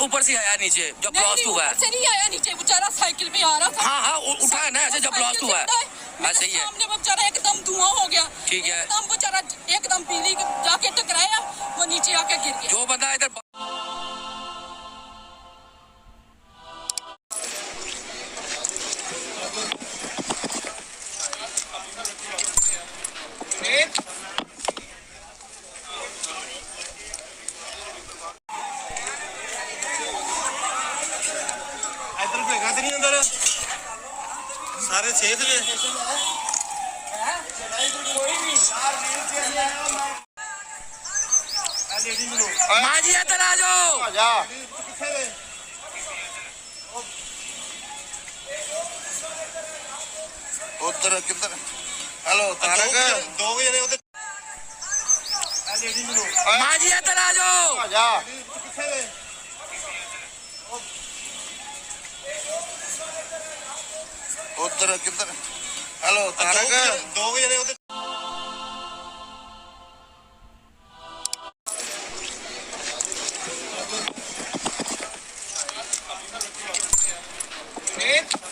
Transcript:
ऊपर से आया नीचे जब ब्लास्ट हुआ है? ऊपर से नहीं आया नीचे, बेचारा साइकिल में आ रहा था। हाँ उठा है ना ऐसे जब ब्लास्ट हुआ है। हाँ सही है। सामने बेचारा एकदम धुआं हो गया। ठीक है। एकदम बेचारा एकदम बिजली जाके टकराया, वो नीचे आके गिर गया। जो बंदा इधर अंदर सारे सेफ ने। माँ जी इधर आ जाओ। उधर किधर? हेलो तारक, दो जने उधर। माँ जी इधर आ जाओ। उधर किधर? हेलो तारक, दो जने उधर। Eight.